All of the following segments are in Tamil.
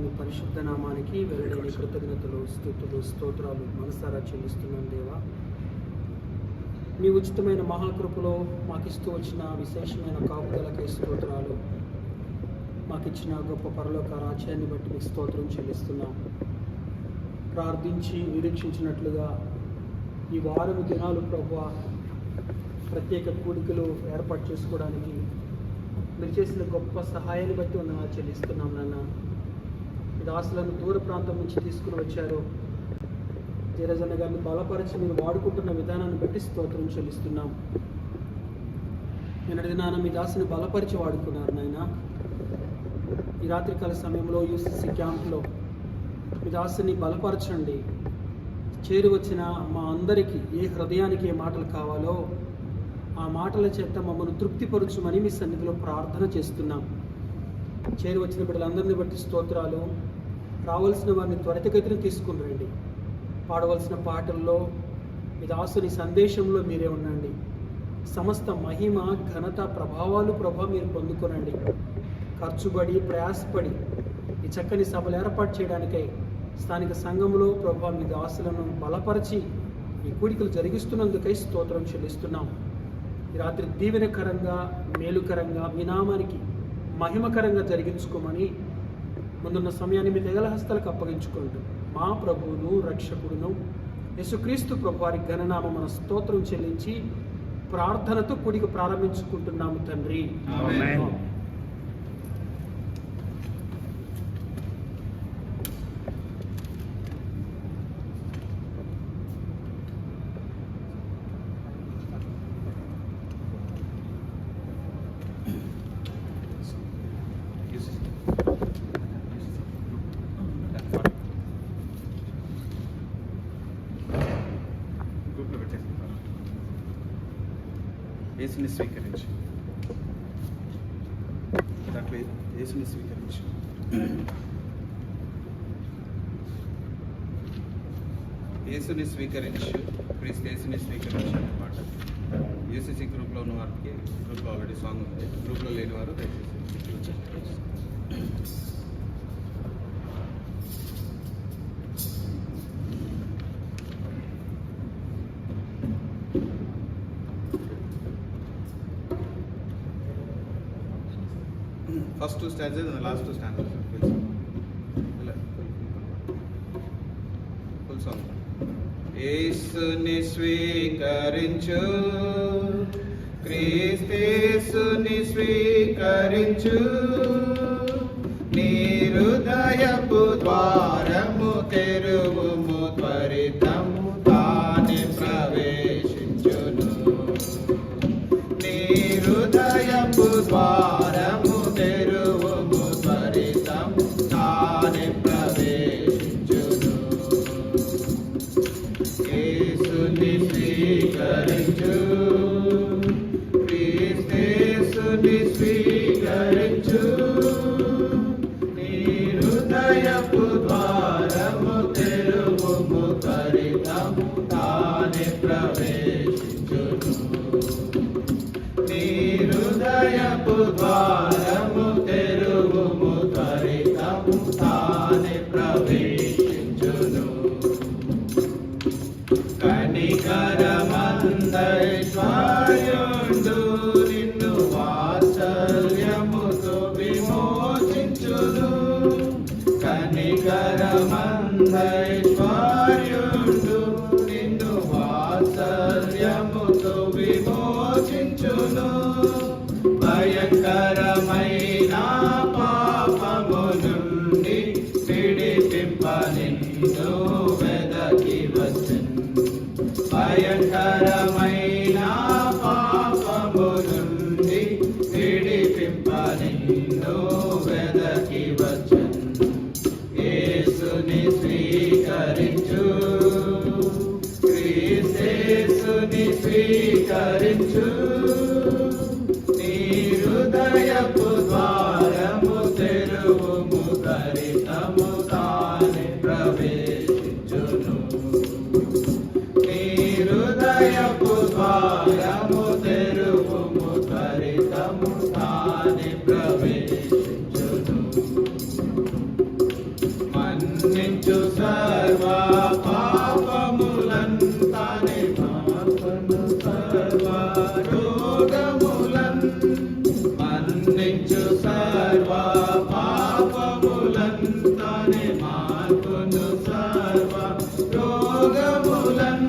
మీ పరిశుద్ధ నామానికి వెల్లడైన కృతజ్ఞతలు, స్తుతులు, స్తోత్రాలు మనసారా చెల్లిస్తున్నాను దేవా. మీ ఉచితమైన మహాకృపలో మాకిస్తూ వచ్చిన విశేషమైన కాపుదలకై స్తోత్రాలు. మాకిచ్చిన గొప్ప పరలోక రాజ్యాన్ని బట్టి మీకు స్తోత్రం చెల్లిస్తున్నాం. ప్రార్థించి నిరీక్షించినట్లుగా ఈ వారం దినాలు ప్రభువా ప్రత్యేక కూడికలు ఏర్పాటు చేసుకోవడానికి మీరు చేసిన గొప్ప సహాయాన్ని బట్టి వందనాలు చెల్లిస్తున్నాం నాన్న. ఈ దాసులను దూర ప్రాంతం నుంచి తీసుకుని వచ్చారు. జరజన గారిని బలపరిచి మీరు వాడుకుంటున్న విధానాన్ని బట్టి స్తోత్రం చెల్లిస్తున్నాం. నిన్నటి దినాన మీ దాసుని బలపరిచి వాడుకున్నారు నాయన. ఈ రాత్రికాల సమయంలో యూసీసీ క్యాంప్లో మీ దాసుని బలపరచండి. చేరి వచ్చిన మా అందరికీ ఏ హృదయానికి ఏ మాటలు కావాలో ఆ మాటల చేత మమ్మల్ని తృప్తిపరచుమని మీ సన్నిధిలో ప్రార్థన చేస్తున్నాం. చేరి వచ్చిన బిడ్డలందరినీ బట్టి స్తోత్రాలు. రావాల్సిన వారిని త్వరితగతిన తీసుకుని రండి. పాడవలసిన పాటల్లో మీ దాసుని సందేశంలో మీరే ఉండండి. సమస్త మహిమ, ఘనత, ప్రభావాలు మీరు పొందుకోనండి. ఖర్చుబడి ప్రయాసపడి ఈ చక్కని సభలు ఏర్పాటు చేయడానికై స్థానిక సంఘంలో మీ దాసులను బలపరిచి ఈ కూడికలు జరిగిస్తున్నందుకై స్తోత్రం చెల్లిస్తున్నాం. ఈ రాత్రి దీవెనకరంగా, మేలుకరంగా, మీ నామానికి మహిమకరంగా జరిగించుకోమని ముందున్న సమయాన్ని మీ తెగల హస్తాలకు అప్పగించుకుంటూ మా ప్రభువును రక్షకుడును యేసుక్రీస్తు ప్రభు వారి ఘననామ మన స్తోత్రం చెల్లించి ప్రార్థనతో కూడిక ప్రారంభించుకుంటున్నాము తండ్రి. ఆమేన్. యేసుని స్వీకరించి దాంట్లో యేసుని స్వీకరించి యేసుని స్వీకరించు ప్లీజ్ యేసుని స్వీకరించు అన్నమాట. యూసీసీ గ్రూప్లో ఉన్న వారికి గ్రూప్లో ఆల్రెడీ సాంగ్ ఉంది. గ్రూప్లో లేని వారు first two stanzas and last two stanzas full song. యేసుని స్వీకరించు, క్రీస్తుని స్వీకరించు, నీ హృదయపు ద్వారము తెరువుము, త్వరితము తానే ప్రవేశించును. నీ హృదయపు ద్వారము తెరువుము, త్వరితము తానే ప్రవేశించును. యేసుని స్వీకరించు, క్రీస్తుని స్వీకరించు, నీ హృదయపు ద్వారము తెరువుము, త్వరితము తానే ప్రవేశించును. నీ హృదయపు ద్వారము తెరువుము, త్వరితము తానే ప్రవేశించును. కనికరమందైశ్వర్యుండు, నిన్ను వాత్సల్యముతో విమోచించును. కనికరమందైశ్వర్యుండు, నిన్ను వాత్సల్యముతో విమోచించును. భయంకరమైన పాపము నుండి విడిపింప నిన్ను వెదకి వచ్చెను. భయంకరమైన పాపము నుండి విడిపింప నిన్ను వెదకి వచ్చెను. యేసుని స్వీకరించు, క్రీస్తుని స్వీకరించు, నీ హృదయపు ద్వారము తెరువుము, త్వరితము తానే ప్రవేశించును. నీ హృదయపు ద్వారము తెరువుము, త్వరితము తానే ప్రవేశించును. తనే మార్పును సర్వ రోగములన్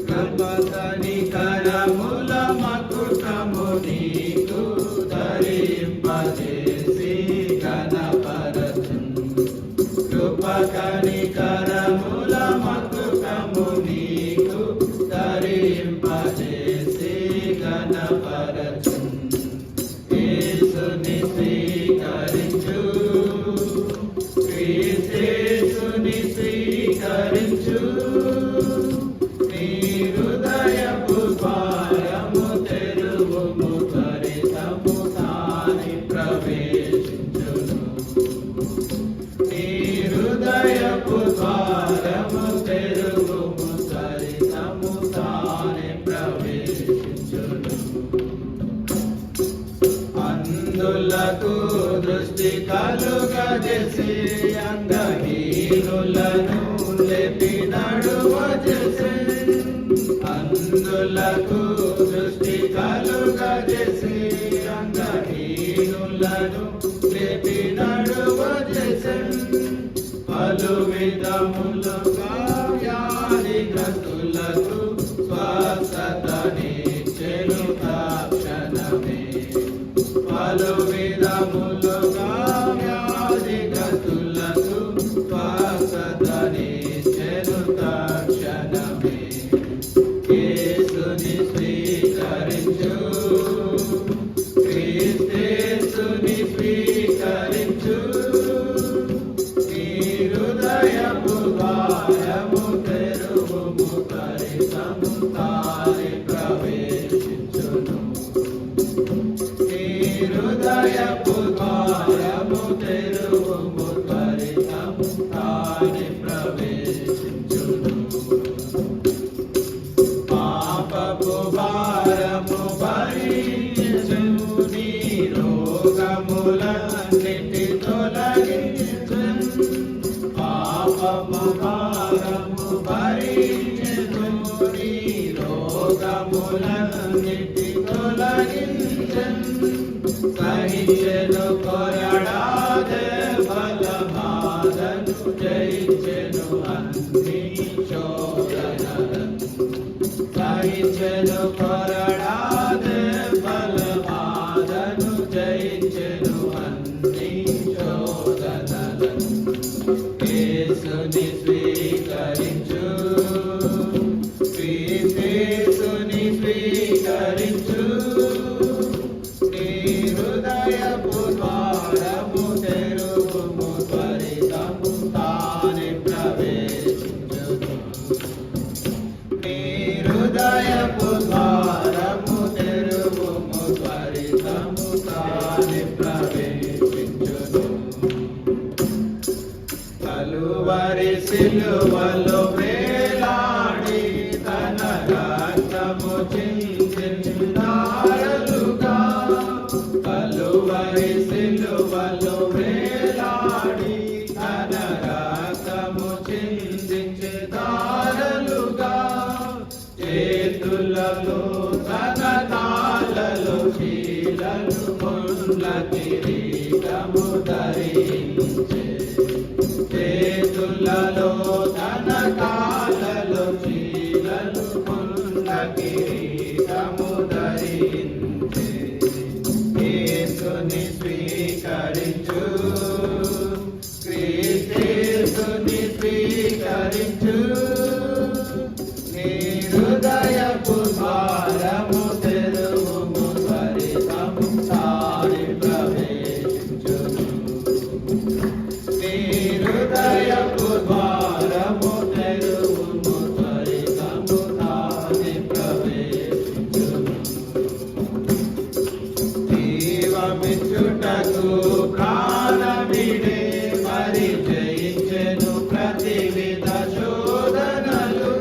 కృపతని కరముల మకుటము నీకు ధరింపజేసి గణపరచున్ కృపకని కరముల మకుటము నీకు ధరింపజేసి గణపరచున్ యేసుని స్వీకరించు యేసుని స్వీకరించు నీ హృదయపు ద్వారము తెరువుము త్వరితము తాని ప్రవేశించును నీ హృదయపు ద్వారము తెరువుము త్వరితము తాని ప్రవేశించును అందులకు దృష్టి కలుగజేసి అంగహీనులను లేపి నడువజేసి అందులకు దృష్టి కలుగజేసి అంగహీనులను లేపి నడువజేసి పలు విధములుగా వ్యాధిగ్రస్తులకు స్వస్థతనిచ్చెను తక్షణమే పలు విధములుగా వ్యాధిగ్రస్తులకు స్వస్థతనిచ్చెను తక్షణమే యేసుని స్వీకరించు క్రీస్తుని స్వీకరించు నీ హృదయపు ద్వారము తెరువుము త్వరితము తాని ప్రవేశించును నీ హృదయపు ద్వారము తెరువుము త్వరితము తాని ప్రవేశించును పాపపు భారము భరించు నీ రోగములన్నిటి తొలగించు పాపపు భారము భరించు నీ రోగములన్నిటి తొలగించు సహించెను కొరడాదే బలబాధను జయించెను అన్ని శోధనలను సహించెను కొరడాదే బలబాధను జయించెను అన్ని శోధనలను యేసుని స్వీకరించు యేసుని స్వీకరించు నీ హృదయపు ద్వారము తెరువుము త్వరితము తాని ప్రవేశించును నీ హృదయపు ద్వారము తెరువుము త్వరితము తాని ప్రవేశించును కలువరి సిలువలో వేలాడి తన రక్తము చిందించుదారులుగా కలువరి సిలువలో వేలాడి తన రక్తము చిందించుదారులుగా చేతులలో తన కాళ్ళలో చీలలు ముళ్ళ కిరీటము ధరించే చేతులలో తన కాళ్ళలో చీలలు ముళ్ళ కిరీటము ధరించే యేసుని స్వీకరించు క్రీస్తుని స్వీకరించు నీ హృదయపు ద్వారము తెరువుము త్వరితము తాని ప్రవేశించును నీ హృదయపు ద్వారము తెరువుము త్వరితము తాని ప్రవేశించును జీవమిచ్చుటకు ప్రాణమిడే మరి జయించెను ప్రతివిధ శోధనలు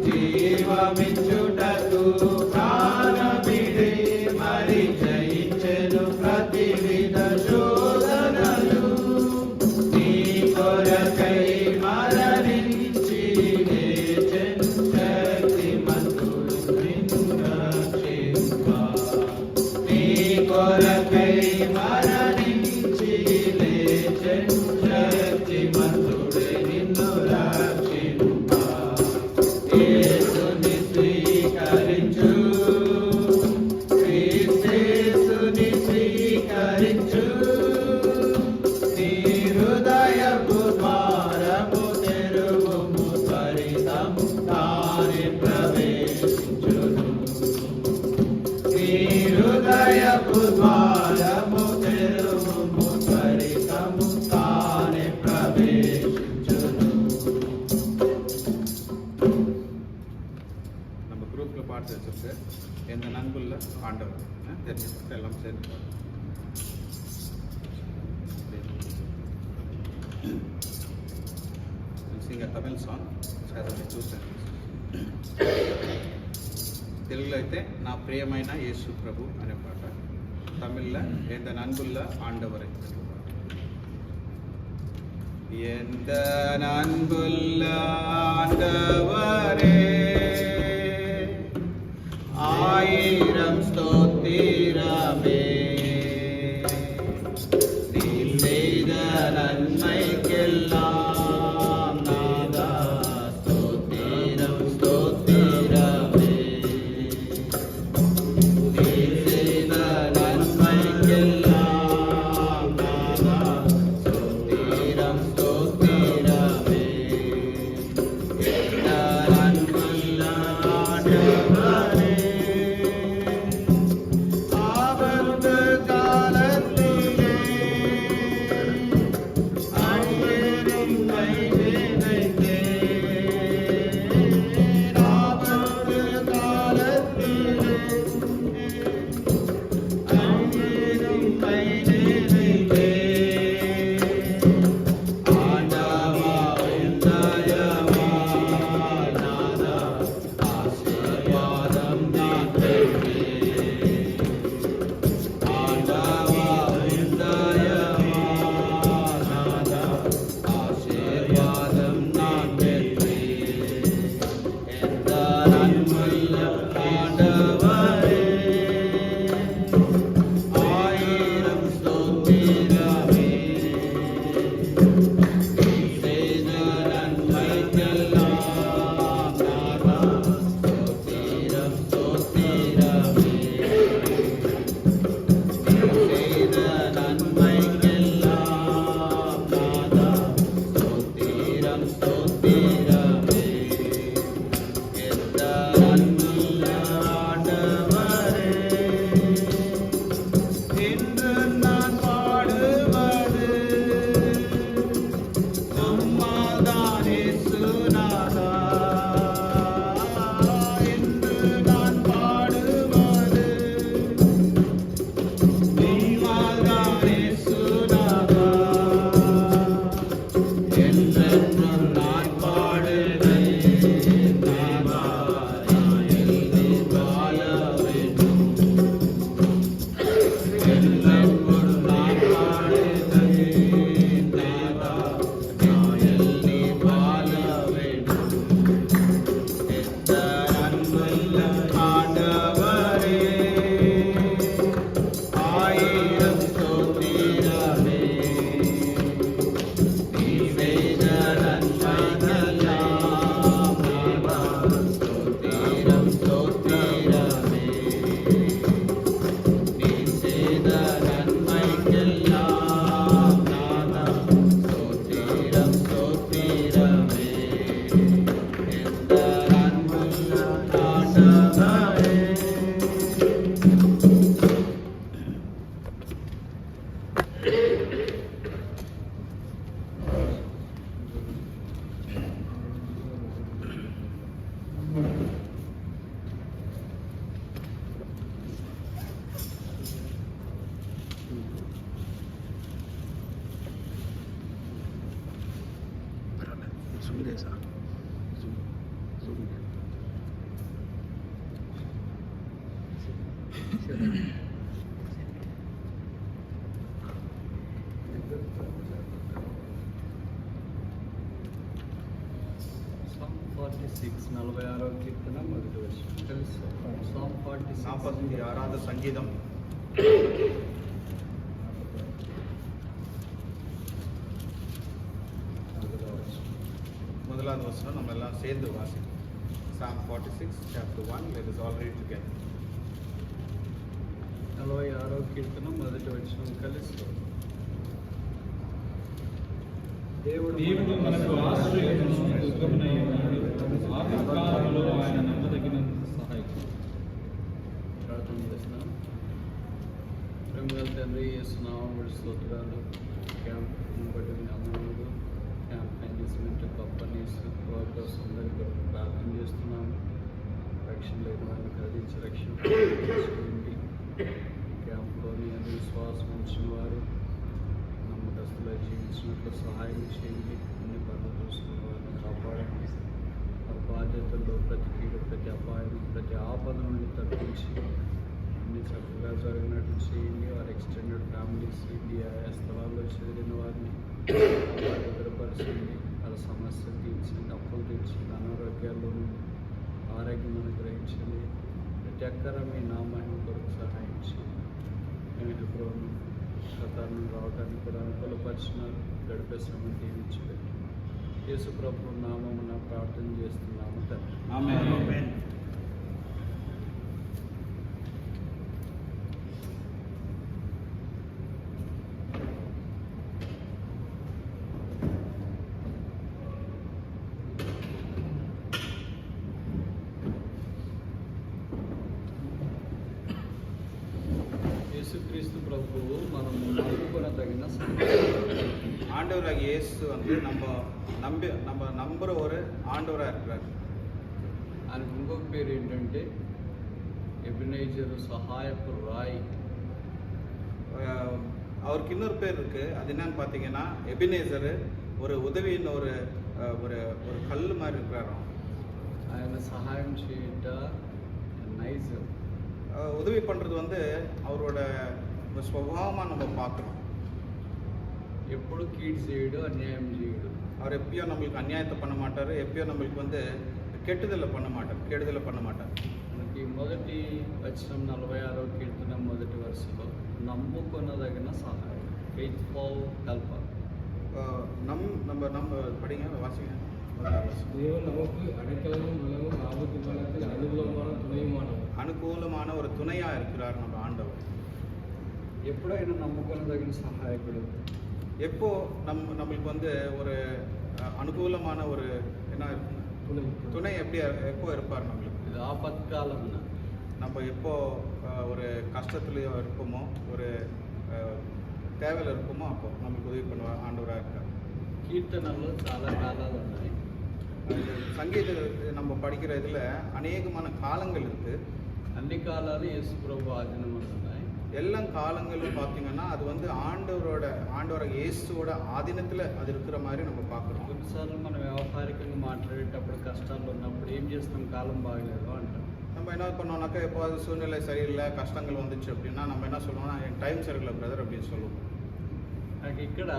జీవమిచ్చుటకు ప్రాణమిడే మరి జయించెను ప్రతివిధ శోధనలు నీ కొరకై ஆண்டவர் தெரிஞ்சுட்டு எல்லாம் சேர்ந்து sing a Tamil song which has only 2 sentences. తెలుగులో అయితే నా ప్రియమైన యేసు ప్రభు అనే పాట, తమిళ్లో ఎంత నన్బుల్ల ఆండవరే. ఎంత నన్బుల్ల ஆண்டவரே ஆயிரம் ஸ்தோத்திரமே, நீ செய்த நன்மைக்கெல்லாம் ஆறாவது சங்கீதம் முதலாவது வசனம் நம்ம எல்லாம் சேர்ந்து வாசிப்போம். Psalm 46 chapter 1, let us all read together. 46వ కీర్తన మొదటి వచనం కలిసి. దేవుడు మనకు ఆశ్రయమును దుర్గమునై ఉన్నాడు, ఆపత్కాలములో ఆయన నమ్మదగినంత సహాయకుడు. ప్రార్థన చేస్తున్నాం. ప్రేమగల తండ్రి, యేసు నామములో స్తోత్రాలు. క్యాంప్ను బట్టి అమ్మనుడు, క్యాంప్ మేనేజ్మెంట్, కంపెనీస్, వర్కర్స్ అందరికీ ప్రార్థన చేస్తున్నాము. రక్షణ లేని వారిని కలిగించి రక్షణ ప్రతి అపాయం ప్రతి ఆపద నుండి తప్పించి అన్ని చక్కగా జరిగినట్టు చేయండి. వారి ఎక్స్టెండెడ్ ఫ్యామిలీస్ ఇండియా స్థలాల్లో చేరిన వారిని భద్రపరచండి. వాళ్ళ సమస్యలు తీర్చండి, అప్పులు తీర్చండి, అనారోగ్యాల్లో ఆరోగ్యం అనుగ్రహించండి. ప్రతి ఒక్కరూ మీ నామాన్ని కొరకు సహాయం చేయండి. నేను ప్రభువును కథను రావడానికి కూడా అనుకూలపరిచినారు. గడిపే శ్రమను దీవించబెట్టి యేసు ప్రభు నామమున ప్రార్థన చేస్తున్నాము తండ్రి. ఆమేన్. యేసుక్రీస్తు ప్రభువు మనము நம்புகொள்ளதகின ஆண்டவராகிய இயேசு வந்து நம்ம நம்புற ஒரு ஆண்டவராக இருக்கிறார். ఆయనకు ఇంకొక పేరు ఏంటంటే ఎబినేజరు సహాయపు రాయి. அவருக்கு இன்னொரு பேர் இருக்கு. அது என்னன்னு பார்த்தீங்கன்னா எபினேசரு, ஒரு உதவியின் ஒரு ஒரு ஒரு கல் மாதிரி இருக்கிறாராம். ఆయన సహాయం చేయుట నైస్. உதவி பண்ணுறது வந்து அவரோட ஸ்வபாவமாக நம்ம பார்க்குறோம். ఎప్పుడు కీడు చేయడు, అన్యాయం చేయడు. அவர் எப்பயும் நம்மளுக்கு அநியாயத்தை பண்ண மாட்டார், எப்பயும் நம்மளுக்கு வந்து கெடுதலை பண்ண மாட்டார். మనకి మొదటి వచనం 46వ కీర్తన మొదటి వరుసలో నమ్ముకొనదగిన సహాయం, ఫెయిత్ఫుల్ హెల్పర్. நம்ம படிங்க, வாசிங்க. தேவன் நமக்கு அடைக்கலமும் பலமும் ஆபத்து காலத்தில் அனுகூலமான துணையுமானவர். அனுகூலமான ஒரு துணையாக இருக்கிறார் நம்ம ஆண்டவர். ఎప్పుడైనా నమ్ముకొనదగిన సహాయకుడు, எப்போ நம்மளுக்கு வந்து ஒரு அனுகூலமான ஒரு என்ன துணை எப்போ இருப்பார் நம்மளுக்கு? ఇది ఆపత్కాలంలో நம்ம எப்போ ஒரு கஷ்டத்துலையோ இருப்போமோ, ஒரு தேவையில் இருப்போமோ, அப்போ நம்மளுக்கு உதவி பண்ணுவார் ஆண்டவராக இருக்கார். కీర్తనల్లో చాలా కాలాలు ఉన్నాయి. சங்கீத நம்ம படிக்கிற இதில் அநேகமான காலங்கள் இருக்குது. అన్ని కాలాలు యేసు ప్రభు ఆధీనంలో ఉన్నాయి. எல்லா காலங்களும் பார்த்தீங்கன்னா அது வந்து ஆண்டவர இயேசுவோட ஆதீனத்தில் அது இருக்கிற மாதிரி நம்ம பார்க்குறோம். కొన్నిసార్లు మనం వ్యవహారికంగా మాట్లాడేటప్పుడు కష్టాలు ఉన్నప్పుడు ఏం చేస్తాం, కాలం బాగలేదు అంటాం. நம்ம என்ன பண்ணோம்னாக்கா, எப்போது சூழ்நிலை சரியில்லை, கஷ்டங்கள் வந்துச்சு அப்படின்னா நம்ம என்ன சொல்லுவோம்னா, என் டைம் சரியில்லை பிரதர் அப்படின்னு சொல்லுவோம். నాకు ఇక్కడ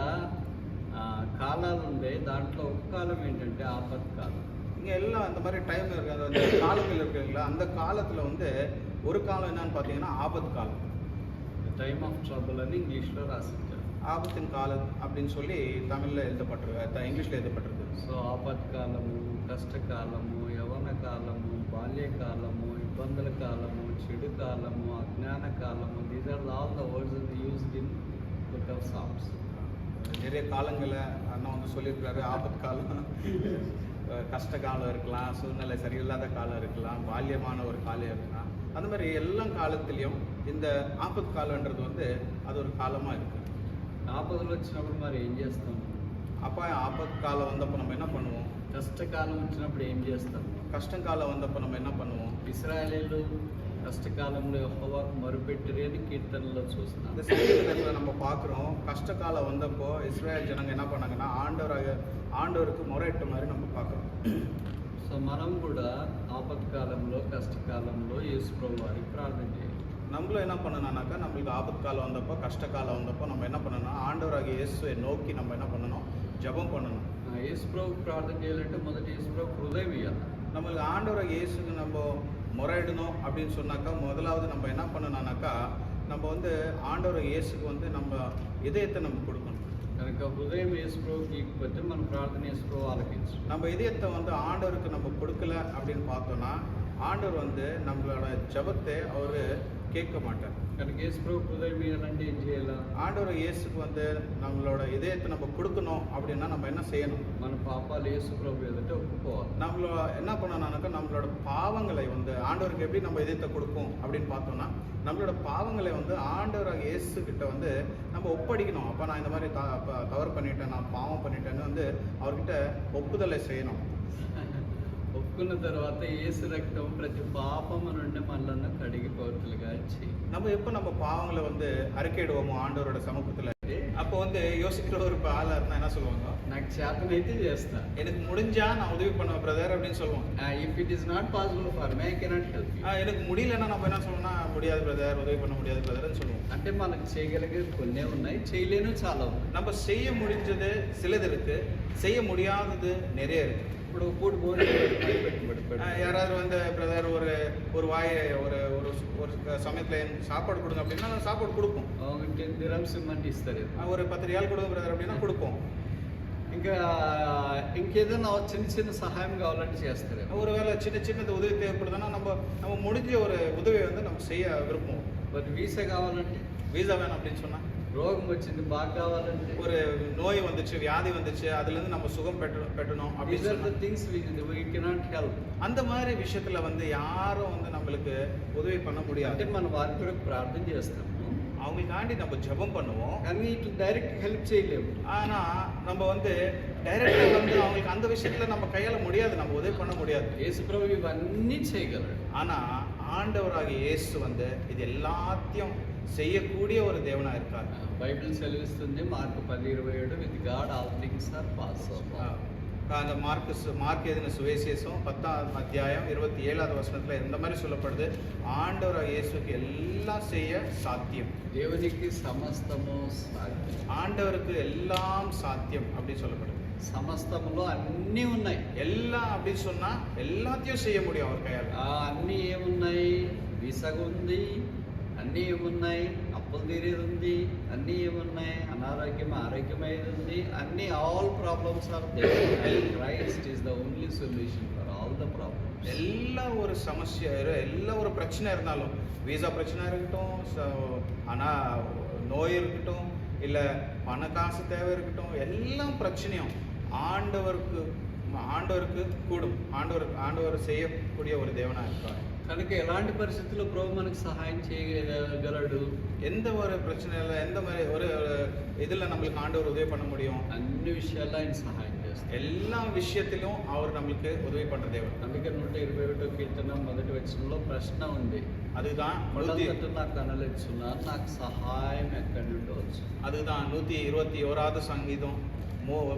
కాలాలు ఉన్నాయి. దాంట్లో ఒక కాలం ఏంటంటే ఆపత్కాలం. இங்கே எல்லாம் அந்த மாதிரி டைம் இருக்குது, அந்த காலங்கள் இருக்குங்களா, அந்த காலத்தில் வந்து ஒரு காலம் என்னன்னு பார்த்தீங்கன்னா ஆபத்து காலம். టైమ్ ఆఫ్ ట్రబుల్ అని ఇంగ్లీష్లో రాసించారు. ஆபத்தின் காலம் அப்படின்னு சொல்லி தமிழில் இங்கிலீஷில் எழுதப்பட்டிருக்கு. సో ఆపత్కాలము, కష్టకాలము, యవన కాలము, బాల్యకాలము, ఇబ్బందుల కాలము, చెడు కాలము, అజ్ఞాన కాలము, these are all the words used in book of Psalms. நிறைய காலங்களை அண்ணா வந்து சொல்லியிருக்கிறாரு. ஆபத்து காலம், கஷ்ட காலம் இருக்கலாம், சூழ்நிலை சரியில்லாத காலம் இருக்கலாம், பால்யமான ஒரு காலம் இருக்கலாம். அந்த மாதிரி எல்லா காலத்துலேயும் இந்த ஆபத்து காலன்றது வந்து அது ஒரு காலமாக இருக்குது. ఆపదలు వచ్చినప్పుడు మరి ఏం చేస్తాం? அப்போ ஆபத்து காலம் வந்தப்போ நம்ம என்ன பண்ணுவோம்? కష్టకాలం వచ్చినప్పుడు ఏం చేస్తాం? கஷ்டம் காலம் வந்தப்போ நம்ம என்ன பண்ணுவோம்? ఇశ్రాయేలీయులు కష్టకాలంలో యెహోవాకు మొరపెట్టిరి అని కీర్తనలో చూస్తున్నాం. இந்த சங்கீதத்தில் நம்ம பார்க்குறோம், கஷ்ட காலம் வந்தப்போ இஸ்ரேல் ஜனங்க என்ன பண்ணாங்கன்னா ஆண்டவருக்கு முறையிட்ட மாதிரி நம்ம பார்க்குறோம். సో మనం కూడా ఆపత్కాలంలో, కష్టకాలంలో యేసు ప్రభు వారికి ప్రార్థన చేయాలి. நம்மளும் என்ன பண்ணணும்னாக்கா, நம்மளுக்கு ஆபத்து காலம் வந்தப்போ, கஷ்ட காலம் வந்தப்போ நம்ம என்ன பண்ணணும்னா, ஆண்டவராகிய இயேசுவை நோக்கி நம்ம என்ன பண்ணணும்? ஜெபம் பண்ணணும். యేసు ప్రభుకి ప్రార్థన చేయాలంటే మొదటి యేసు ప్రభు హృదయం ఇవ్వాలి. நம்மளுக்கு ஆண்டவராகிய இயேசுக்கு நம்ம முறையிடணும் அப்படின்னு சொன்னாக்கா, முதலாவது நம்ம என்ன பண்ணணும்னாக்கா, நம்ம வந்து ஆண்டவராகிய இயேசுக்கு வந்து நம்ம இதயத்தை நம்ம கொடுக்கணும். కనుక హృదయం యేసు ప్రభుకి ఇకపోతే మన ప్రార్థన యేసు ప్రభు ఆలకించు. நம்ம இதயத்தை வந்து ஆண்டவருக்கு நம்ம கொடுக்கல அப்படின்னு பார்த்தோன்னா, ஆண்டவர் வந்து நம்மளோட ஜெபத்தை அவர் கேட்க மாட்டார். కనుక యేసు ప్రభు హృదయం ఇవ్వాలంటే ఏం చేయాలా? ஆண்டவர் இயேசுக்கு வந்து நம்மளோட இதயத்தை நம்ம கொடுக்கணும் அப்படின்னா நம்ம என்ன செய்யணும்? మన పాపాలు యేసు ప్రభు ఎదుట ఒప్పుకోవాలి. நம்மளோட என்ன பண்ணணும்னாக்கா, நம்மளோட பாவங்களை வந்து ஆண்டவருக்கு எப்படி நம்ம இதயத்தை கொடுப்போம் அப்படின்னு பார்த்தோம்னா, நம்மளோட பாவங்களை வந்து ஆண்டவராக இயேசு கிட்ட வந்து நம்ம ஒப்படைக்கணும். அப்போ நான் இந்த மாதிரி தவறு பண்ணிட்டேன், நான் பாவம் பண்ணிட்டேன்னு வந்து அவர்கிட்ட ஒப்புதலை செய்யணும். ఒప్పుకున్న తర్వాత యేసు రక్తం ప్రతి పాపము నుండి మనల్ని కడిగి పవిత్రులుగా చేయి. நம்ம எப்போ நம்ம பாவங்களை வந்து அறிக்கையிடுவோமோ ஆண்டவரோட சமூகத்தில், அப்போ வந்து யோசிக்கிற ஒரு ஆளா இருந்தா என்ன சொல்லுவாங்க? నాకు చేతనైతే చేస్తా. எனக்கு முடிஞ்சா நான் உதவி பண்ணுவேன் பிரதர் அப்படின்னு சொல்லுவோம். If it is not possible for me I cannot help you. எனக்கு முடியலன்னா நம்ம என்ன சொல்லணும்னா முடியாது பிரதர், உதவி பண்ண முடியாது பிரதர்னு சொல்லுவோம். అంటే మనకు చేయగలిగేది కొన్నే ఉన్నాయి, చేయలేను చాలా ఉన్నాయి. நம்ம செய்ய முடிஞ்சது சிலது இருக்கு, செய்ய முடியாதது நிறைய இருக்கு. ఇప్పుడు పూట భోజనం யாராவது வந்து பிரதர் ஒரு வாயை ஒரு ஒரு ஒரு சமயத்துல சாப்பாடு கொடுங்க அப்படின்னா நான் சாப்பாடு கொடுப்போம். 10 dirhams ఇమ్మంటే ఇస్తారు. ஒரு 10 ரியால் கொடுங்க பிரதர் அப்படின்னா கொடுப்போம். ఇంకా ఇంకేదైనా చిన్న చిన్న సహాయం కావాలంటే చేస్తారు. ஒருவேளை சின்னது உதவி தேவைப்படுதுன்னா நம்ம முடிஞ்ச ஒரு உதவியை வந்து நம்ம செய்ய விருப்பம். మరి వీసా కావాలంటే, வீசா வேணும் அப்படின்னு சொன்னா, రోగం వచ్చింది బాగా కావాలంటే, ஒரு நோய் வந்துச்சு, வியாதி வந்துச்சு, அதுல இருந்து நம்ம சுகம் பெற்றணும் these are the அப்படின்னு things we cannot help. அந்த மாதிரி விஷயத்துல வந்து யாரும் வந்து நம்மளுக்கு உதவி பண்ண అంటే முடியாது. మనం వారి కొరకు ప్రార్థన చేస్తాము, அவங்களுக்காண்டி நம்ம ஜெபம் பண்ணுவோம். కానీ ఇట్లా డైరెక్ట్ హెల్ప్ చేయలేము. ஆனா நம்ம வந்து டைரக்டா வந்து அவங்களுக்கு அந்த விஷயத்துல நம்ம கையாள முடியாது, நம்ம உதவி பண்ண முடியாது. యేసు ప్రభు ఇవన్నీ చేయగలడు. ஆனா ஆண்டவராகிய இயேசு வந்து இது எல்லாத்தையும் செய்யக்கூடிய ஒரு தேவனா இருக்கார். బైబిల్ సెలవిస్తుంది Mark 10:27 with God all things are possible. அந்த மார்க் எழுதின சுவிசேஷம் 10ஆம் அத்தியாயம் 27வது வசனத்துல இந்த மாதிரி சொல்லப்படுது, ஆண்டவராகிய இயேசுக்கு எல்லாம் செய்ய சாத்தியம். దేవునికి సమస్తము సాధ్యం. ஆண்டவருக்கு எல்லாம் சாத்தியம் அப்படி சொல்லப்படுது. సమస్తములో అన్నీ ఉన్నాయి. எல்லாம் அப்படின்னு சொன்னா எல்லாத்தையும் செய்ய முடியும் அவர் கையால். అన్నీ ఏమున్నాయి? విసగ ఉంది, అన్నీ ఏమున్నాయి? అప్పులు తీరేది ఉంది, అన్నీ ఏమున్నాయి? ఆరోగ్యమైనది ఉంది, అన్నీ all problems are there. Christ is the only solution for all the problems. எல்லா ஒரு சமஸ்யா, எல்லா ஒரு பிரச்சனை இருந்தாலும், வீசா பிரச்சனை இருக்கட்டும், ஆனா நோய் இருக்கட்டும், இல்ல பண காசு தேவை இருக்கட்டும், எல்லா பிரச்சனையும் ஆண்டவருக்கு கூடும். ஆண்டவர் செய்யக்கூடிய ஒரு தேவனா இருக்கார். కనుక ఎలాంటి పరిస్థితుల్లో ప్రభు మనకు సహాయం చేయగలడు? எந்த ஒரு பிரச்சனையில எந்த மாதிரி ஒரு இதுல நம்மளுக்கு ஆண்டவர் உதவி பண்ண முடியும்? అన్ని విషయాల్లో ఆయన సహాయం చేస్తారు. எல்லா விஷயத்திலும் அவர் நம்மளுக்கு உதவி பண்ற தேவன். అందుకే 121 కీర్తన మొదటి వచనంలో ప్రశ్న ఉంది, அதுதான் కొండంతట నాకు కనలిచ్చున్నాను, నాకు సహాయం ఎక్కడి నుండి వచ్చు? அதுதான் 121வது சங்கீதம்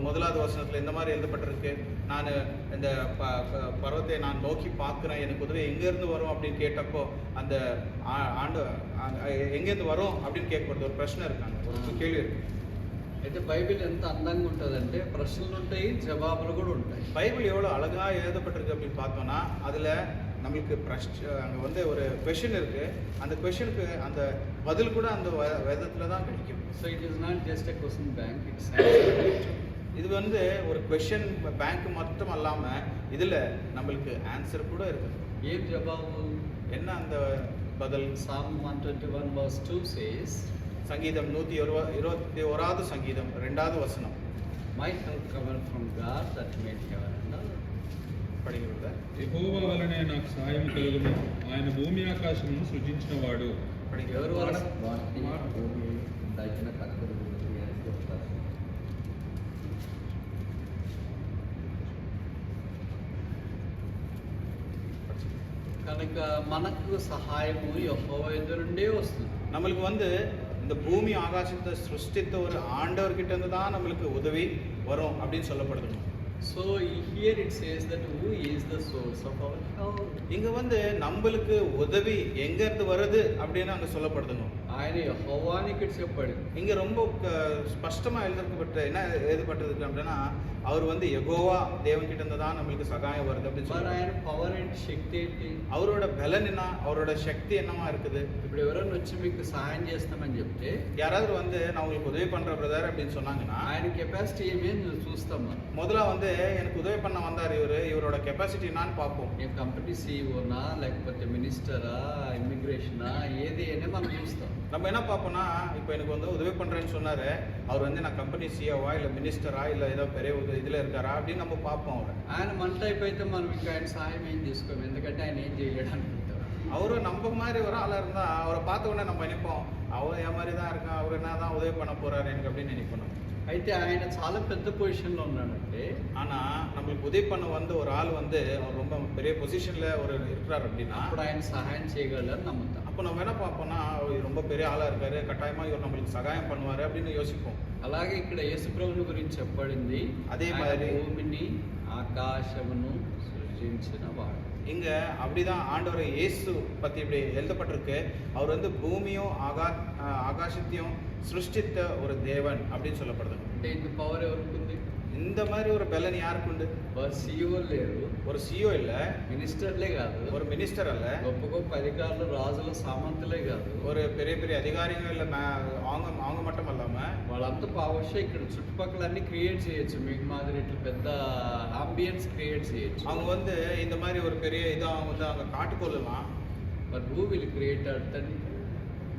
முதலாவது வசனத்துல இந்த மாதிரி எழுதப்பட்டிருக்கு, நான் இந்த பர்வத்தை நான் நோக்கி பார்க்கிறேன், எனக்கு உதவி எங்கேருந்து வரும் அப்படின்னு கேட்டப்போ அந்த ஆண்டு எங்கேருந்து வரும் அப்படின்னு கேட்கப்படுது. ஒரு பிரச்சனை இருக்காங்க, ஒரு கேள்வி இருக்கு. అయితే బైబిల్ ఎంత అందంగా ఉంటుందంటే ప్రశ్నలు ఉంటాయి, జవాబులు కూడా ఉంటాయి. பைபிள் எவ்வளோ அழகா எழுதப்பட்டிருக்கு அப்படின்னு பார்த்தோம்னா அதுல நம்மளுக்கு அங்கே வந்து ஒரு கொஷின் இருக்கு, அந்த கொஷனுக்கு அந்த பதில் கூட அந்த வேதத்துல தான் கிடைக்கும். So it is not just a question bank, it's இது வந்து ஒரு கொஷின் பேங்க் மட்டும் அல்லாம இதுல நம்மளுக்கு ஆன்சர் கூட இருக்கு. ఏం జవాబు? என்ன அந்த பதில்? Psalm 121 verse 2 says, சங்கீதம் 121வது சங்கீதம் 2வது வசனம், my help cometh from God that made heaven and earth. படிக்கிறத యెహోవా వలనే నాకు సహాయం కలుగును, ఆయన భూమి ఆకాశమును సృజించినవాడు. ఎవరు భూమి దాచిన కర్తలు కనుక మనకు సహాయము యెహోవా ఎదురు నుండే వస్తుంది. நம்மளுக்கு வந்து இந்த பூமி ஆகாசத்தை சிருஷ்டித்த ஒரு ஆண்டவர்கிட்ட இருந்து தான் நம்மளுக்கு உதவி வரும் அப்படின்னு சொல்லப்படுது. So here it says that who is the source of our help? இங்க வந்து நம்மளுக்கு உதவி எங்க இருந்து வருது அப்படின்னு அங்க சொல்லப்படுதுங்க. ఆయన యెహోవాని ఇక్కడ చెప్పాడు. இங்க ரொம்ப ஸ்பஷ்டமா எழுதப்பட்ட என்ன எழுதப்பட்டிருக்கு அப்படின்னா அவர் வந்து யெகோவா தேவன் கிட்ட இருந்து தான் நம்மளுக்கு சகாயம் வருது அப்படின்னு మరి சொல்றாரு. ఆయన పవర్ అండ్ శక్తి ఏంటి? அவரோட பலன் என்ன, அவரோட சக்தி என்னமா இருக்குது? ఇప్పుడు ఎవరైనా వచ్చి మీకు సహాయం చేస్తామని చెప్తే யாராவது வந்து நான் உங்களுக்கு உதவி பண்ற பிரதர் அப்படின்னு சொன்னாங்கன்னா ఆయన కెపాసిటీ ఏమేమి చూస్తాం మనం. முதல்ல வந்து எனக்கு உதவி பண்ண வந்தார் இவரோட கெப்பாசிட்டி என்னன்னு பார்ப்போம். ఏ కంపెనీ సీఈఓనా లేకపోతే మినిస్టరా ఇమిగ్రేషనా ఏది అని మనం చూస్తాం. நம்ம என்ன பார்ப்போம்னா இப்போ எனக்கு வந்து உதவி பண்றேன்னு சொன்னாரு, அவர் வந்து நான் கம்பெனி சிஓவா இல்ல மினிஸ்டரா இல்ல ஏதோ பெரிய இதுல இருக்காரா அப்படின்னு நம்ம பார்ப்போம். ఆయన మన టైప్ అయితే మనం ఇంకా ఆయన సహాయం ఏం చేసుకోము, ఎందుకంటే ఆయన ఏం చేయలేడు అనుకుంటాం. அவரு நம்ம மாதிரி ஒரு ஆளா இருந்தா அவரை பார்த்த உடனே நம்ம நினைப்போம், அவர் என் மாதிரி தான் இருக்கான், அவர் என்ன தான் உதவி பண்ண போறாரு எனக்கு அப்படின்னு நினைப்போம். అయితే ఆయన చాలా పెద్ద పొజిషన్లో ఉన్నాడంటే, ஆனா நம்மளுக்கு உதவி பண்ண வந்து ஒரு ஆள் வந்து அவர் ரொம்ப பெரிய பொசிஷன்ல ஒரு இருக்கிறார் அப்படின்னா అప్పుడు ఆయన సహాయం చేయగలరని నమ్ముతాం. அப்ப அப்போ நம்ம என்ன பார்ப்போம்னா இவர் ரொம்ப பெரிய ஆளா இருக்காரு, கட்டாயமா இவர் நம்மளுக்கு சகாயம் பண்ணுவாரு அப்படின்னு யோசிப்போம். అలాగే ఇక్కడ యేసు ప్రభువుని గురించి చెప్పబడింది, అదే ఆయన మరి భూమిని ఆకాశమును సృజించిన వాడు. இங்க அப்படிதான் ஆண்டவர் இயேசு பத்தி இப்படி எழுதப்பட்டிருக்கு. அவர் வந்து பூமியும் ஆகாசத்தையும் சிருஷ்டித்த ஒரு தேவன் அப்படின்னு சொல்லப்படுது. అంటే ఇంత పవర్ ఎవరికి ఉంది? இந்த மாதிரி ஒரு பலன் யாருக்கு உண்டு? CEO లేరు, ஒரு CEO இல்ல, మినిస్టర్లే కాదు, ஒரு మినిస్టర్ அல்ல, గొప్ప గొప్ప అధికారులు, రాజుల సామంతులే కాదు, ஒரு பெரிய பெரிய அதிகாரிகள் இல்ல, அவங்க மட்டும் அல்லாம వాళ్ళంతా పావొచ్చే ఇక్కడ చుట్టుపక్కల అన్ని క్రియేట్ చేయొచ్చు. మీకు మాదిరి ఇట్లా పెద్ద అంబియన్స్ క్రియేట్ చేయొచ్చు. அவங்க வந்து இந்த மாதிரி ஒரு பெரிய இதா வந்து அவங்க காட்டுக்கொள்ளலாம். But who will create that?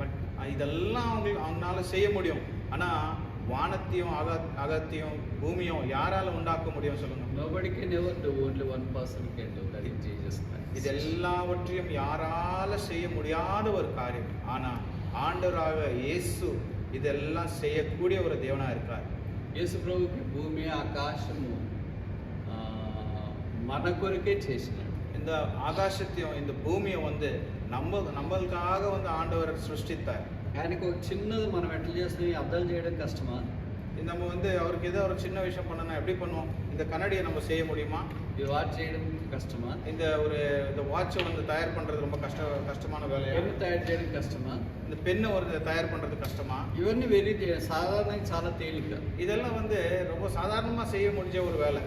But இதெல்லாம் அவங்களால செய்ய முடியும். ஆனா வானத்தையும் அகத்தையும் பூமியும் யாரால உண்டாக்க முடியும் சொல்லுங்க? Nobody can ever do, only one person can do, that is Jesus Christ. இது எல்லாவற்றையும் யாரால செய்ய முடியாத ஒரு காரியம். ஆனா ஆண்டவராக இயேசு இதெல்லாம் செய்யக்கூடிய ஒரு தேவனா இருக்கார். యేసు ప్రభుకి భూమి ఆకాశము మన కొరకే చేసినాడు. இந்த ஆகாசத்தையும் இந்த பூமியை வந்து நம்மளுக்காக வந்து ஆண்டவர் சிருஷ்டித்தார். ఆయనకు ఒక చిన్నది మనం ఎట్లా చేస్తున్నాం, అర్థం చేయడం కష్టమా? நம்ம வந்து அவருக்கு ஏதோ ஒரு சின்ன விஷயம் பண்ணனா எப்படி பண்ணுவோம்? இந்த கண்ணாடியை நம்ம செய்ய முடியுமா? ఇది వాచ్ చేయడం కష్టమా? இந்த வாட்சை வந்து தயார் பண்றது ரொம்ப கஷ்டமான வேலையா? పెన్ను తయారు చేయడం కష్టమా? இந்த பெண்ணை ஒரு தயார் பண்றது கஷ்டமா? ఇవన్నీ సాధారణంగా చాలా తేలిక. இதெல்லாம் வந்து ரொம்ப சாதாரணமா செய்ய முடிஞ்ச ஒரு வேலை.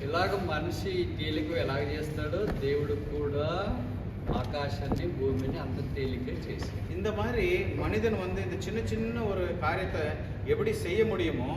ఇలాగ మనిషి తేలిక ఎలాగ చేస్తాడో దేవుడు కూడా ఆకాశాన్ని భూమిని అంత తేలిక చేశాడు. இந்த மாதிரி மனிதன் வந்து இந்த சின்ன சின்ன ஒரு காரியத்தை எப்படி செய்ய முடியுமோ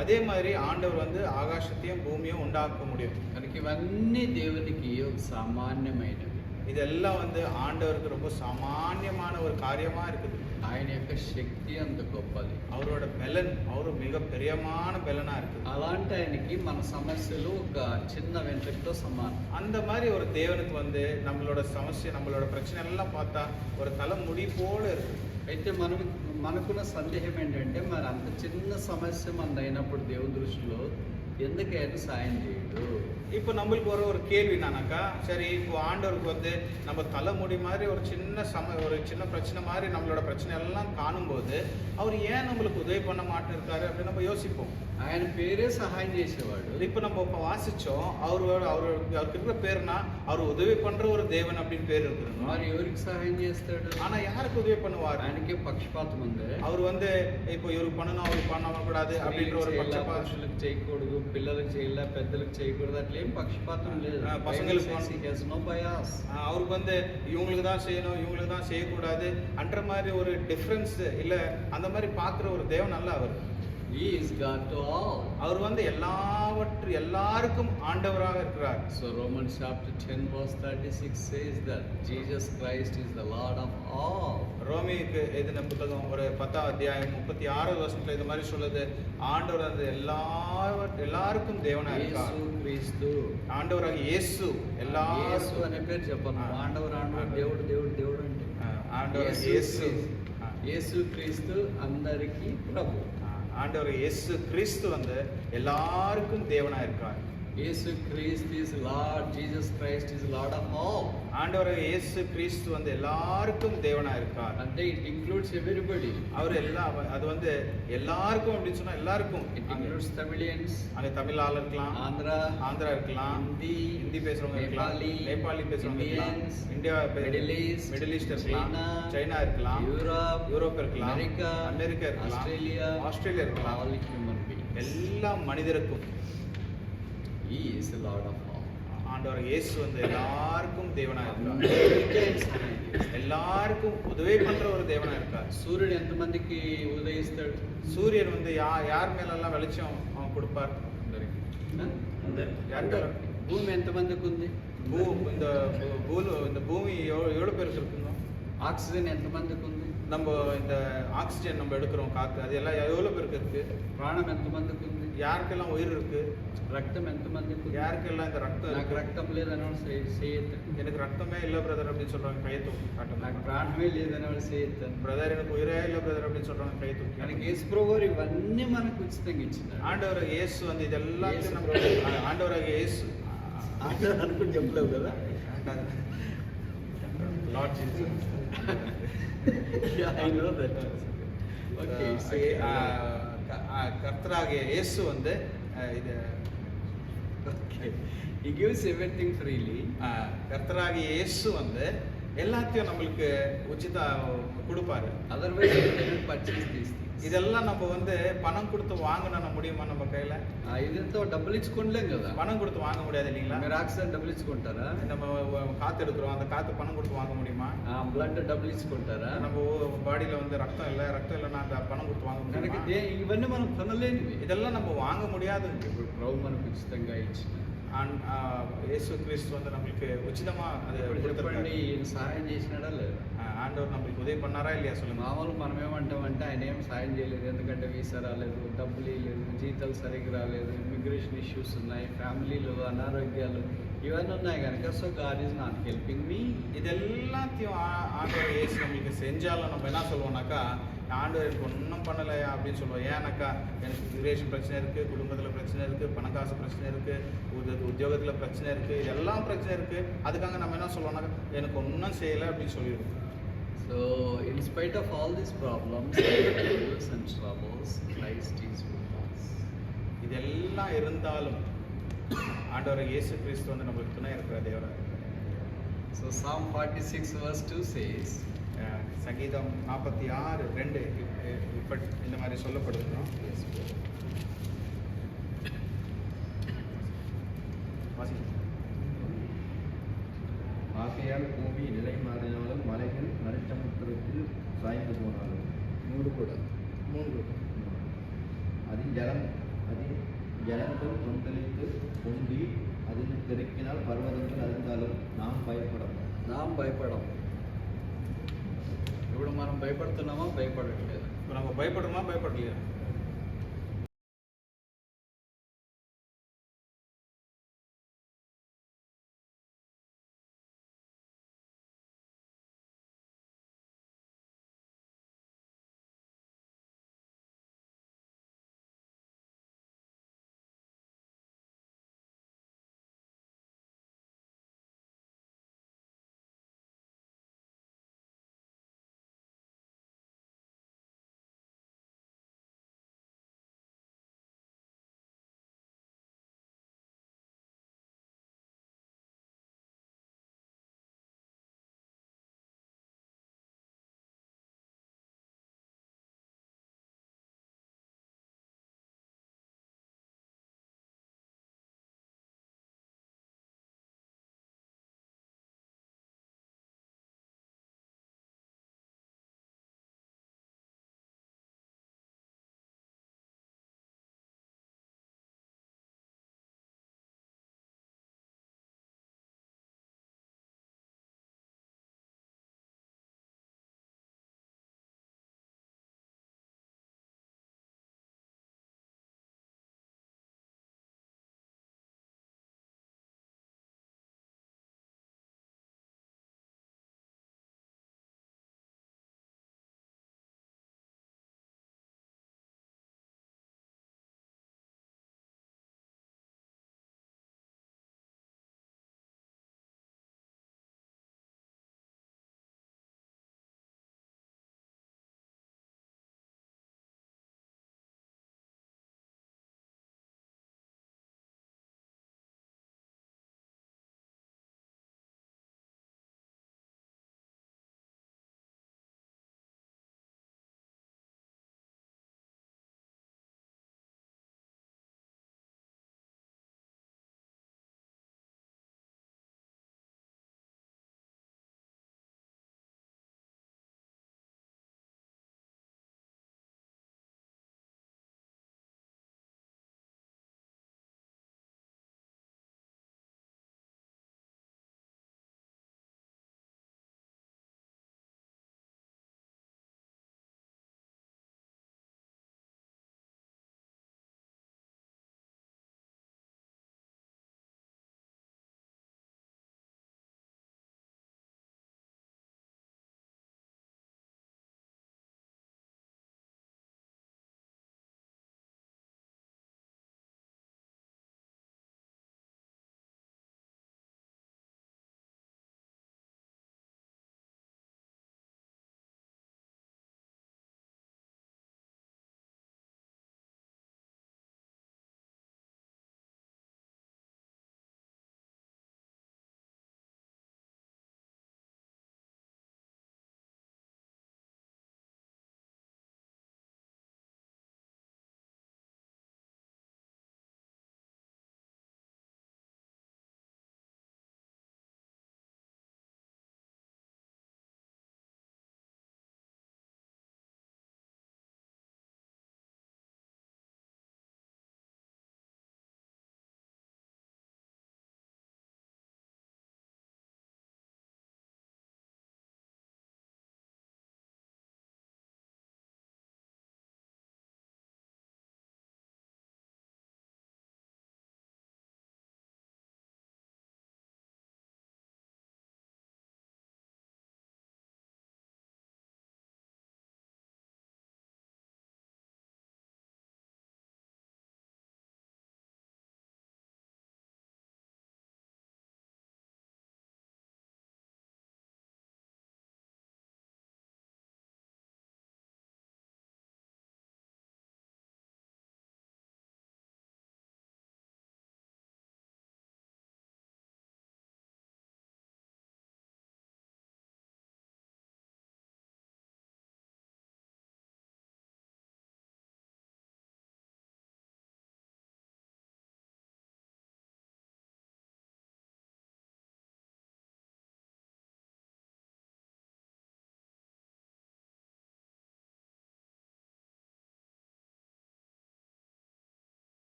அதே மாதிரி ஆண்டவர் வந்து ஆகாசத்தையும் பூமியும் உண்டாக்க முடியும். కనుక ఇవన్నీ దేవునికి ఒక సామాన్యమైనవి. இதெல்லாம் வந்து ஆண்டவருக்கு ரொம்ப சாமானியமான ஒரு காரியமா இருக்குது. ఆయన యొక్క శక్తి అంత గొప్పది, அவரோட பலன் அவரு மிக பெரியமான பலனா இருக்குது. అలాంటి ఆయనకి మన సమస్యలు ఒక చిన్న వెంట్రుకతో సమానం. அந்த மாதிரி ஒரு தேவனுக்கு வந்து நம்மளோட సమస్య நம்மளோட பிரச்சனை எல்லாம் பார்த்தா ஒரு தலை முடி போல இருக்கு. అయితే మనకున్న సందేహం ఏంటంటే, మరి అంత చిన్న సమస్య మనది అయినప్పుడు దేవుని దృష్టిలో ఎందుకు ఆయన సాయం చేయడు? இப்போ நம்மளுக்கு ஒரு கேள்வி என்னன்னாக்கா, சரி இப்போ ஆண்டவருக்கு வந்து நம்ம தலைமுடி மாதிரி ஒரு சின்ன பிரச்சனை மாதிரி நம்மளோட பிரச்சனை எல்லாம் காணும்போது அவர் ஏன் நம்மளுக்கு உதவி பண்ண மாட்டேருக்காரு அப்படின்னு நம்ம யோசிப்போம். ఆయన పేరే సహాయం చేసేవాడు. இப்போ நம்ம இப்போ வாசிச்சோம், அவருக்கு இருக்கிற பேருனா அவர் உதவி பண்ற ஒரு தேவன் அப்படின்னு பேர் இருக்குது. మరి ఎవరికి సహాయం చేస్తాడు? ஆனா யாருக்கு உதவி பண்ணுவார்? ఆయనకే పక్షపాతం ఉంది. அவர் வந்து இப்போ இவருக்கு பண்ணணும் அவருக்கு பண்ண கூடாது அப்படின்ற ஒரு பட்சபாதம். పురుషులకు చేయకూడదు, పిల్లలకు చేయాల, పెద్దలకు చేయకూడదు, అట్లా ఏం పక్షపాతం లేదు. பசங்களுக்கு அவருக்கு வந்து இவங்களுக்கு தான் செய்யணும் இவங்களுக்கு தான் செய்யக்கூடாது அன்ற மாதிரி ஒரு டிஃபரன்ஸ் இல்ல, அந்த மாதிரி பாக்குற ஒரு தேவன் அல்ல அவர். He is God to all. அவர் வந்து எல்லாருக்கும் ஆண்டவராக இருக்கிறார். So Romans chapter 10 verse 36 says that Jesus Christ is the Lord of all. ரோமிக்கு எழுதின புத்தகம் ஒரு 10ஆம் அத்தியாயம் 36வது வசனத்துல இந்த மாதிரி சொல்லுது, ஆண்டவர் வந்து எல்லாருக்கும் தேவனா இருக்கார். యేసు క్రీస్తు, ஆண்டவராக இயேசு యేసు అనే పేరు చెప్పను. ఆండవరు దేవుడు దేవుడు దేవుడు అంటే ஆண்டவர் இயேசு. యేసు క్రీస్తు అందరికీ ప్రభు. ஆண்டவர் இயேசு கிறிஸ்து வந்து எல்லாருக்கும் தேவனா இருக்கார். యేసు క్రీస్తు is Lord, Jesus Christ is Lord of all. ஆண்டவர் இயேசு கிறிஸ்து வந்து எல்லாருக்கும் தேவனா இருக்கார். అంటే it includes everybody. அவர் அது வந்து எல்லாருக்கும் அப்படின்னு சொன்னா எல்லாருக்கும். It includes Tamilians, அங்க தமிழ் ஆள் இருக்கலாம், ஆந்திரா இருக்கலாம், ஹிந்தி பேசுறவங்க இருக்கலாம், நேபாளி பேசுறவங்க இருக்கலாம், இந்தியா மிடில் ஈஸ்ட் இருக்கலாம், சைனா இருக்கலாம், யூரோப் இருக்கலாம், அமெரிக்கா இருக்கலாம், ஆஸ்திரேலியா இருக்கலாம். all human beings. எல்லா மனிதருக்கும் He is the Lord of all. ஆண்டவர் இயேசு வந்து எல்லாருக்கும் தேவனா இருக்கார். எல்லாருக்கும் உதவி பண்ற ஒரு தேவனா இருக்கார். సూర్యుడు ఎంతమందికి ఉదయిస్తాడు? சூரியன் வந்து யார் மேலெல்லாம் வெளிச்சம் கொடுப்பார்? భూమి ఎంతమందికి ఉంది? இந்த பூமி எவ்வளவு பேருக்கு இருக்குங்க? ఆక్సిజన్ ఎంతమందికి ఉంది? நம்ம இந்த ஆக்சிஜன் நம்ம எடுக்கிறோம் காத்து, அது எல்லாம் எவ்வளவு பேருக்கு இருக்கு? ప్రాణం ఎంతమందికి ఉంది? யாருக்கெல்லாம் உயிர் இருக்கு? రక్తం ఎంతమందికి ఉంది? யாருக்கெல்லாம் இந்த ரத்தம் నాకు இருக்கு? రక్తం లేదని చేయొద్దు. எனக்கு ரத்தமே இல்ல பிரதர் அப்படின்னு சொல்றாங்க, கையை தூக்கி காட்டுங்க. నాకు ప్రాణమే లేదని చేయొద్దు. பிரதர் எனக்கு உயிரே இல்ல பிரதர் அப்படின்னு சொல்றாங்க, கையை தூக்கி. మనకి యేసు ప్రభువు ఇవన్నీ మనకు ఉచితంగా ఇచ్చినాడు. ஆண்டவர் இயேசு வந்து இதெல்லாம் நம்ம ஆண்டவராக இயேசு అందరూ అనుకుని చెప్పలేవు కదా. Lord Jesus. Yeah, I know that. Okay, கர்த்தராகிய இயேசு வந்து இது okay. He gives everything freely. கர்த்தராகிய இயேசு வந்து எல்லாத்தையும் நம்மளுக்கு உச்சிதா கொடுப்பாரு. Otherwise, we cannot purchase these things. இதெல்லாம் நம்ம வந்து பணம் கொடுத்து வாங்கினா முடியுமா நம்ம கையில? ఇదంతా డబ్బులు ఇచ్చుకోలేం కదా. பணம் கொடுத்து வாங்க முடியாது இல்லைங்களா? మీరు ఆక్సిజన్ డబ్బులు ఇచ్చుకుంటారా? நம்ம காத்து எடுக்கிறோம், அந்த காத்து பணம் கொடுத்து வாங்க முடியுமா? బ్లడ్ డబ్బులు ఇచ్చుకుంటారా? நம்ம பாடியில வந்து ரத்தம் இல்லைன்னா அந்த பணம் கொடுத்து வாங்க முடியுமா? ఇవన్నీ మనం కొనలేనివి. இதெல்லாம் நம்ம வாங்க முடியாது. ఇప్పుడు ప్రభు మనకు ఉచితంగా ఇచ్చిన இயேசு கிறிஸ்து வந்து நம்மளுக்கு உச்சிதமா அது చెప్పండి, ఈయన సహాయం చేసినాడా లేదా? ஆண்டவர் நம்மளுக்கு உதவி பண்ணாரா இல்லையா சொல்லுங்க. మామూలు మనం ఏమంటామంటే ఆయన ఏం సాయం చేయలేదు, ఎందుకంటే వీసా రాలేదు, డబ్బులు లేదు, జీతాలు సరిగ్గా రాలేదు, ఇమిగ్రేషన్ ఇష్యూస్ ఉన్నాయి, ఫ్యామిలీలు అనారోగ్యాలు ఇవన్నీ ఉన్నాయి కనుక so God is not helping me. இதெல்லாத்தையும் ஆண்டவர் இயேசு நம்மளுக்கு செஞ்சாலும் நம்ம என்ன சொல்லுவோம்னாக்கா, ஆண்டவர் எனக்கு ஒன்றும் பண்ணலையா அப்படின்னு சொல்லுவோம். ஏன்னாக்கா எனக்கு இமிகிரேஷன் பிரச்சனை இருக்குது, குடும்பத்தில் பிரச்சனை இருக்குது, பணக்காசு பிரச்சனை இருக்குது, உத்தியோகத்தில் பிரச்சனை இருக்குது, இதெல்லாம் பிரச்சனை இருக்குது. அதுக்காக நம்ம என்ன சொல்லுவோம்னாக்கா எனக்கு ஒன்றும் செய்யலை அப்படின்னு சொல்லிடுவோம். So in spite of all these problems, troubles and troubles, Christ is with us. இதெல்லாம் இருந்தாலும் ஆண்டவர் இயேசு கிறிஸ்து வந்து நம்மளுக்கு துணை இருக்கிற தேவராக இருக்கிறார். So Psalm 46 verse 2 says, சங்கீதம் 46:2 இப்ப இந்த மாதிரி சொல்லப்படுகிறோம். ஆகையால் பூமி நிலை மாறினாலும் மலைகள் நடுச்சமுத்திரத்தில் சாய்ந்து போனாலும் 3 కూడా அதில் ஜலங்கள் கொந்தளித்து பொங்கி அதில் பெருக்கினால் பர்வதங்கள் அறிந்தாலும் நாம் பயப்படம். ఇప్పుడు మనం భయపడుతున్నామా భయపడట్లేదు? இப்போ நம்ம பயப்படுறோமா பயப்படலையா?